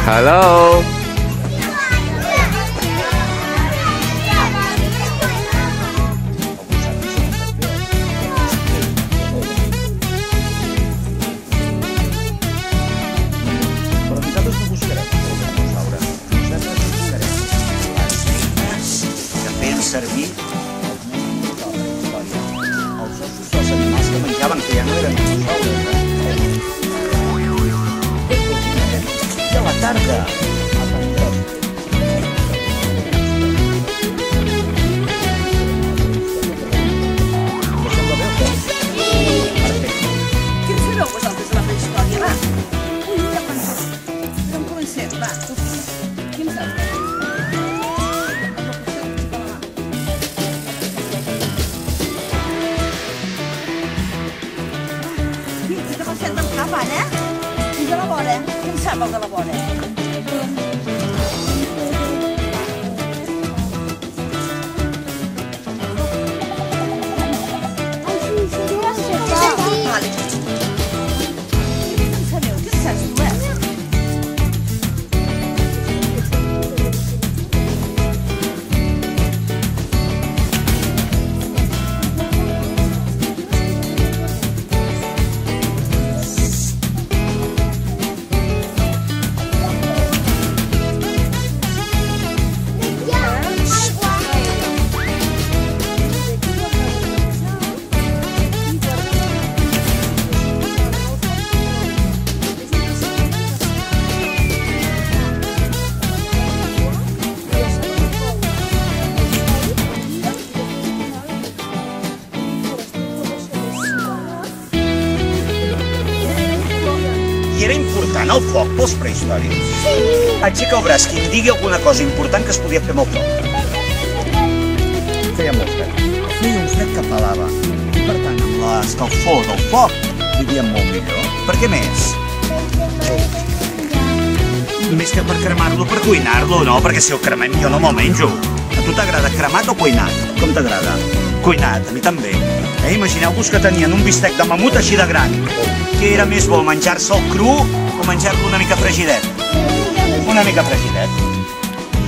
Hello. Però nosaltres no buscarem el dinosaure. Nosaltres buscarem les eines que feien servir els ossos dels animals que menjaven, que ja no eren dinosaures. I a la tarda aprendrem. Us sembla bé o què? Perfecte. Què en sabeu vosaltres de la prehistòria, va? Ui, ja penseu. Com comencem, va. Qui en sap? Sí, que passem del cap, ara, eh? I de la vora. Qui en sap el de la vora? Vale. Què en sabeu? Què en saps tu, eh? I era important el foc pels prehistòrics? Sí! Aixeca el braç, qui em digui alguna cosa important que es podia fer amb el foc. Feia molt fred. Feia un fred que pelava. I per tant, amb l'escalfor del foc vivíem molt millor. Per què més? Més que per cremar-lo, per cuinar-lo, no? Perquè si el cremem jo no me'l menjo. A tu t'agrada cremat o cuinat? Com t'agrada? Cuinat, a mi també. Imagineu-vos que tenien un bistec de mamut així de gran. Què era més bo, menjar-se'l cru o menjar-lo una mica fregidet? Una mica fregidet.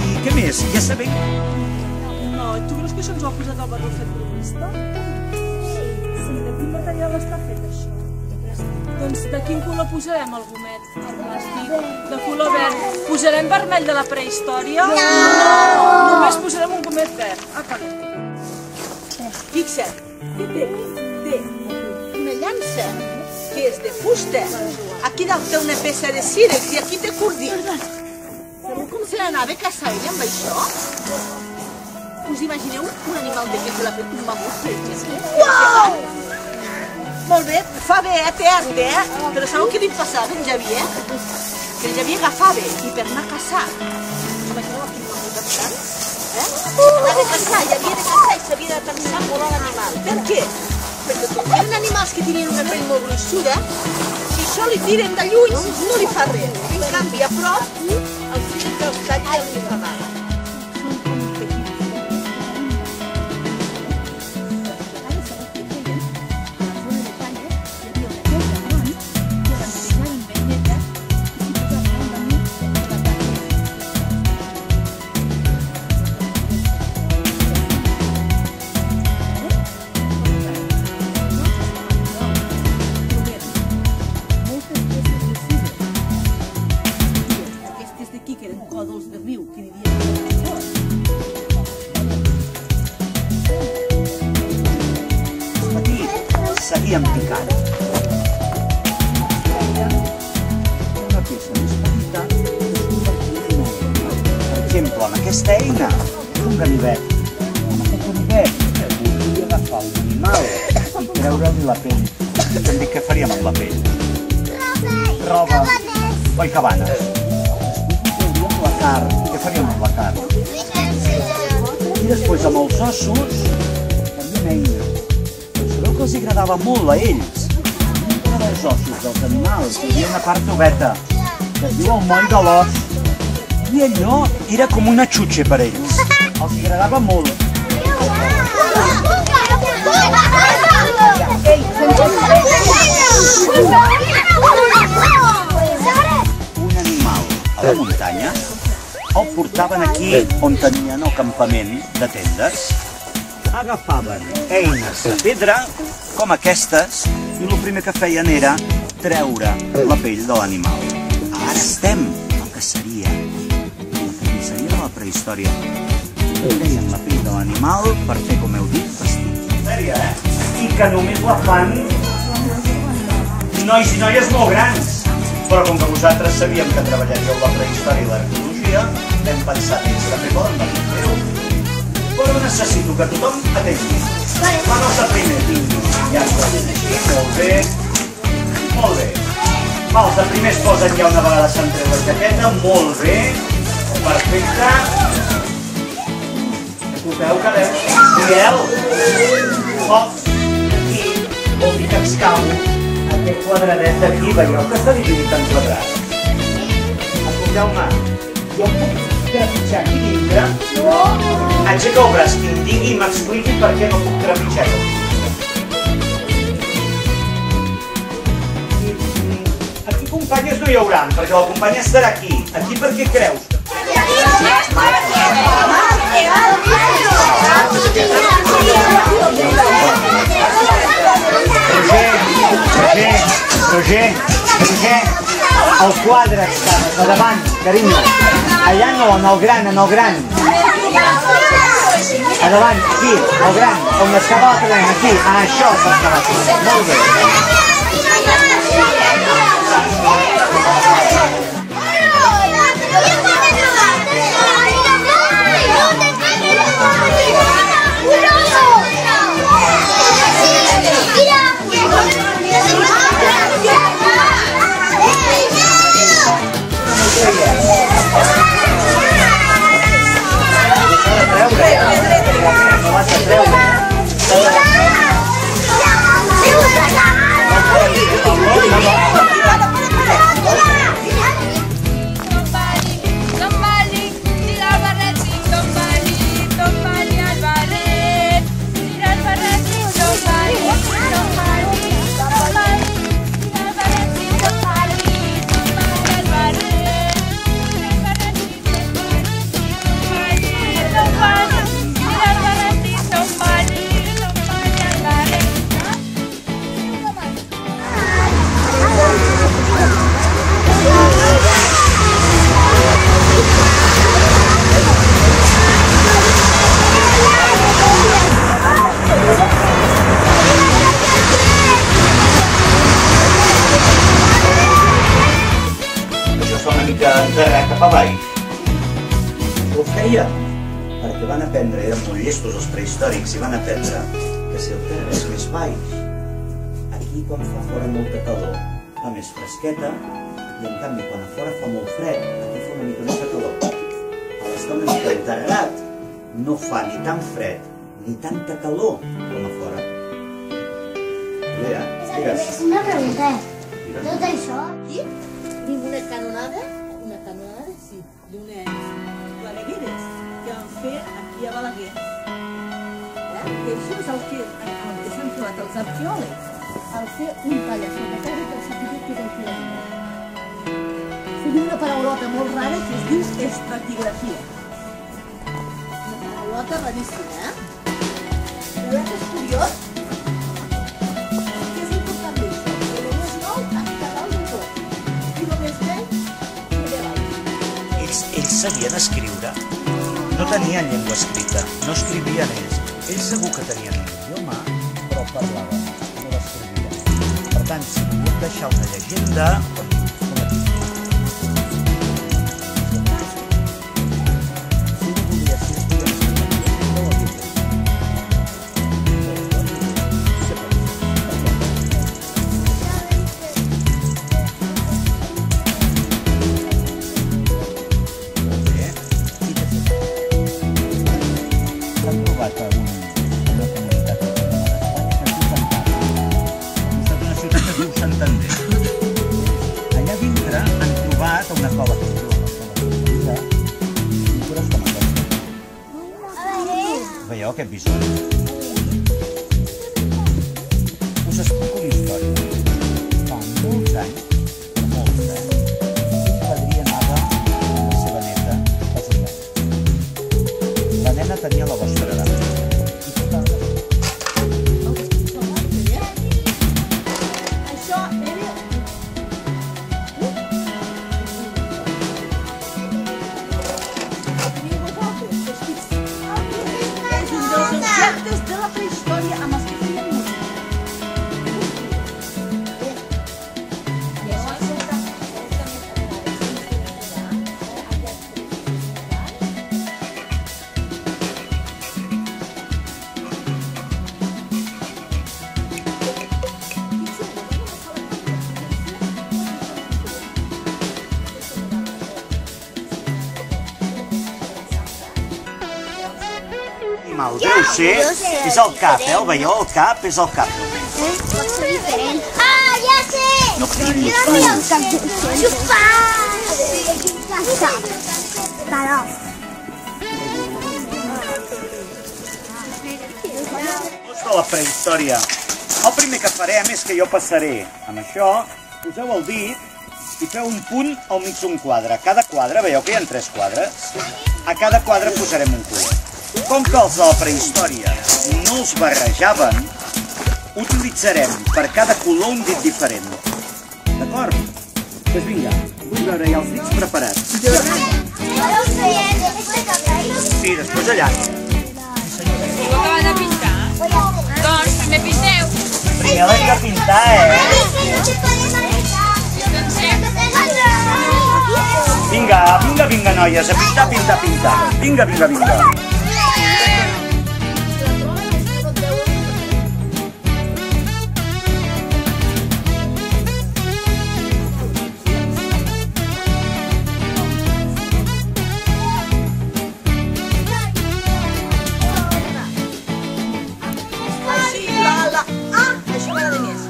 I què més? Ja sabem. No, tu creus que això ens ho ha posat el Barrufet bromista? Sí, de quin material està fet això? Doncs de quin color posarem el gomet, el plàstic? De color verd. Posarem vermell de la prehistòria? No! Només posarem un gomet verd. Apa. Fixa't, té una llança que és de fusta. Aquí dalt té una peça de sílex i aquí té cordí. Sabeu com se n'anava a caçar ell amb això? Us imagineu un animal d'aquest de la un mamut, per exemple? Uau! Molt bé, fa bé, té art, Però sabeu què li passava en Xavier? Que el Xavier agafava i per anar a caçar. Imagineu aquí un mamut abstant? Anava a caçar i havia de caçar i s'havia de pensar volar l'animal. Per què? Perquè com eren animals que tenien una pell molt gruixuda, si això li tiren de lluny no li fa res. En canvi, a prop, el tiren dels talls i li fa mal. Seguíem picant. Una peça més petita per exemple, amb aquesta eina és un ganivet. Amb aquest ganivet podria agafar un animal i treure-li la pell. Hem dit què faríem amb la pell? Roba. Oi, cabanes. Després trauríem la carn. Què faríem amb la carn? I després amb els ossos faríem eines. Que els agradava molt a ells. Una dels ossos dels animals hi havia una part oberta que es diu el moll de l'os i allò era com una xutxa per ells. Els agradava molt. Un animal la muntanya, el portaven aquí on tenien el campament de tendes. Agafaven eines de pedra, com aquestes, i el primer que feien era treure la pell de l'animal. Ara estem al que seria la carnisseria de la prehistòria. Treien la pell de l'animal per fer, com heu dit, vestit. Sèria, I que només la fan nois i noies molt grans. Però com que vosaltres sabíem que treballaríeu la prehistòria i l'arqueologia, hem pensat que també poden venir a fer-ho. Però necessito que tothom atengui. Vamos a primer. Ja està. Molt bé. Molt bé. Els de primer es posen ja una vegada s'han tret la jaqueta. Molt bé. Perfecte. Escolteu que veus? Miguel. Aquí vol dir que excau aquest quadradet d'aquí. Veieu que està dividit en quadrats. Escolteu-me. Jo em puc trepitjar aquí dintre? No! Aixeca el braç, que em digui i m'expliqui per què no puc trepitjar aquí dintre. Aquí companyes no hi haurà, perquè la companya estarà aquí. Aquí per què creus? Roger, el quadre està a davant, carinyo. Allà no, en el gran. A davant, aquí, el gran, on excava la cadena, aquí. Això s'estava aquí. Molt bé. Ho feia perquè van aprendre, eren molt llestos els prehistòrics, i van aprendre que si el terra és més baix, aquí quan fa fora molta calor fa més fresqueta, i en canvi quan a fora fa molt fred, aquí fa una mica més de calor. A l'estar una mica enterrat no fa ni tan fred ni tanta calor com a fora. Mira, digues. Una pregunta, tot això Aquí tinc una canonada, sí, d'unes clavegueres que van fer aquí a Balaguer. Que això és el que s'han trobat els arqueòlegs al fer un tall a sota terra que s'ha dit que és el que se diu una paraulota molt rara que es diu estratigrafia. Una paraulota raríssima, Però és curiós que és important d'això, que el més nou està dalt de tot, i el més vell ve dalt. Ells sabien escriure? No tenien llengua escrita, no escrivien ells. Ells segur que tenien un idioma, però parlaven, no l'escrivien. Per tant, si volien deixar una llegenda, allà dintre han trobat una cova que es diu la cova de pintures com aquesta. Veieu aquest bisoni? Us explico una història. Fa molts anys, un padrí anava animal, jo ho sé. És el cap, el veieu? El cap és el cap. Pot ser diferent. Ah, ja sé! No cridis, Jo no vull el cap de xupar! Però... De la prehistòria. El primer que farem és que jo passaré amb això, poseu el dit i feu un punt al mig d'un quadre. Cada quadre, veieu que hi ha 3 quadres? A cada quadre posarem un color. Com que els de la prehistòria no els barrejaven, utilitzarem per cada color un dit diferent. D'acord? Doncs vinga, vull veure ja els dits preparats. Sí, després allà. Heu acabat de pintar? Doncs primer pinteu. Primer l'hem de pintar, Vinga, vinga, vinga, noies, a pintar, pintar, pintar. Vinga, vinga, vinga. Això m'agrada més.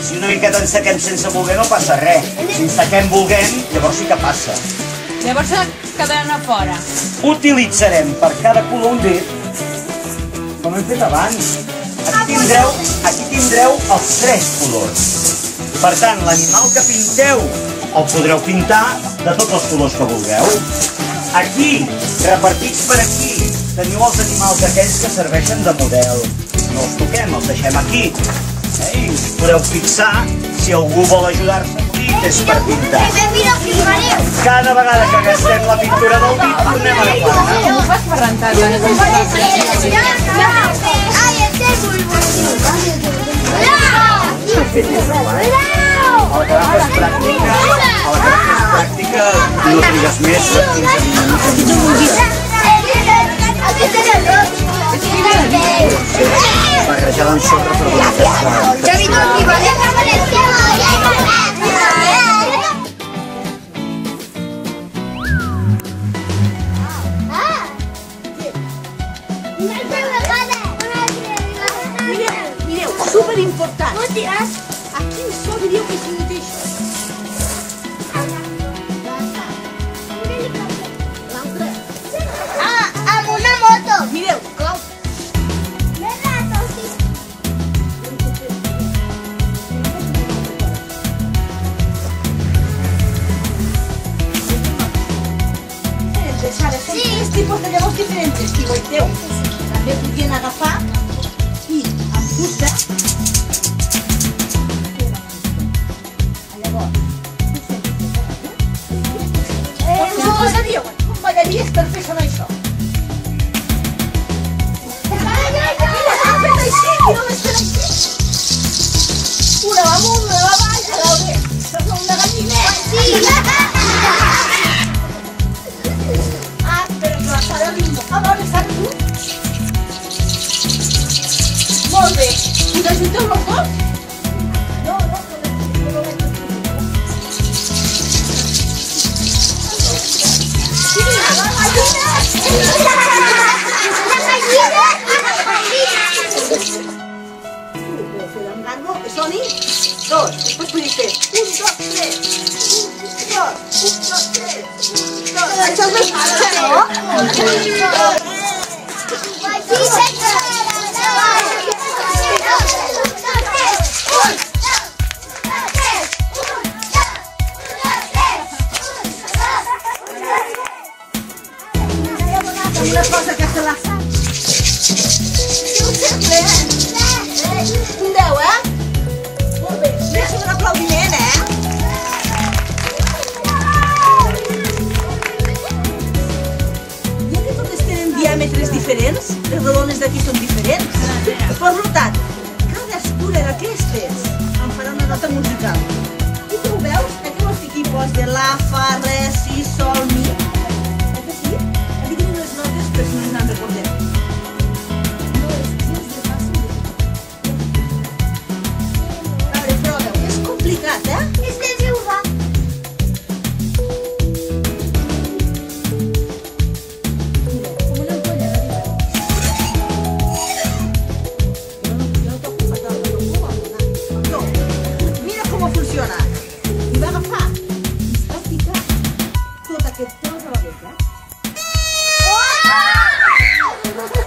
Si una miqueta ens sequem sense voler no passa res. Si ens sequem volent, llavors sí que passa. Llavors se quedaran a fora. Utilitzarem per cada color un dit, com hem fet abans. Aquí tindreu els 3 colors. Per tant, l'animal que pinteu el podreu pintar de tots els colors que vulgueu. Aquí, repartits per aquí, teniu els animals aquells que serveixen de model. No els toquem, els deixem aquí. I us podeu fixar si algú vol ajudar-se amb dit és per pintar. Cada vegada que gastem la pintura del dit, tornem a agafar-la. Com ho fas per rentar-la? El que fas pràctica, no trigues més de 15 minuts. Barrejada amb sorra per donar Mireu, superimportant. Aquí en so diríeu que significa Amb una moto. Mireu, clau. Són 3 tipus de llavors diferents. Si veieu, també podien agafar i amb fusta. Com ballaries per fer sonar això? Una va amunt, una va baix, a veure, això és una gallineta. Però que la farà lindo. A veure, saps tu? Molt bé. Us ajunteu els dos? No, Soni, 2, després podries fer 1, 2, 3, 1, 2, 3, 1, 2, això és més fàcil, no? Una cosa que se la sap. Per tant, cadascuna d'aquestes em farà una nota musical. I tu ho veus? Aquí vols ficar tipus de la, fa, re, si, sol, mi. Que sí? Aquí tenim les notes per si no ens en recordem. No, és de fàcil. A veure, proveu. És complicat, eh? És que sí ho fa.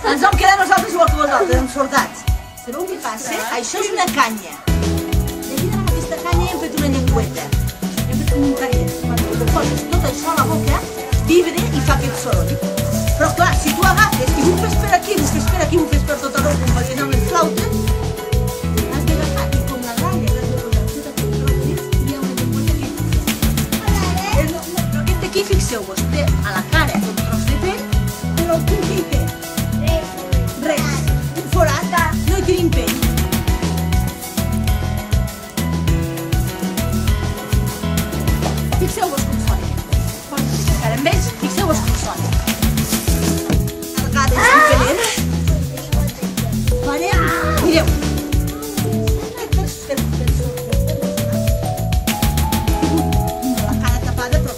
Ens vam quedar nosaltres igual que vosaltres, amb soldats. Sabeu què passa? Això és una canya. I aquí amb aquesta canya hem fet una llengüeta. Hem fet un tallet. Quan tu poses tot això a la boca, vibre i fa aquest soroll. Però clar, si tu agafes i bufes per aquí, bufes per aquí, bufes per tot arreu, com faries amb les flautes, has d'agafar i com la gralla, l'has de posar tot aquí per els dits i hi ha una llengüeta que però aquest d'aquí, fixeu-vos, té a la cara un tros de pell, però el punt que hi té res, un forat, no hi tenim pell. Fixeu-vos com sona. Encara amb ells, fixeu-vos com sona. Carregades i pelers. Farem, mireu. La cara tapada, però...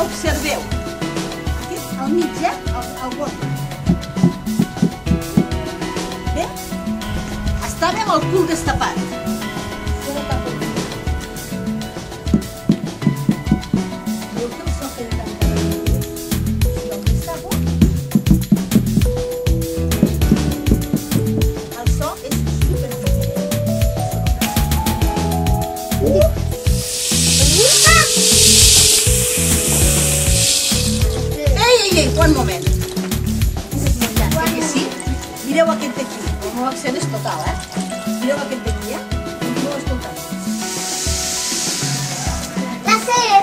Observeu, aquí al mig, al bord. Bé? Estava amb el cul destapat. Veu que el so que de tant si el destapo, el so és superdiferent. Ei, un moment. Que sí? Mireu aquest d'aquí. El meu accent és total, eh? Mireu aquest d'aquí, eh? Continueu escoltant. La ser.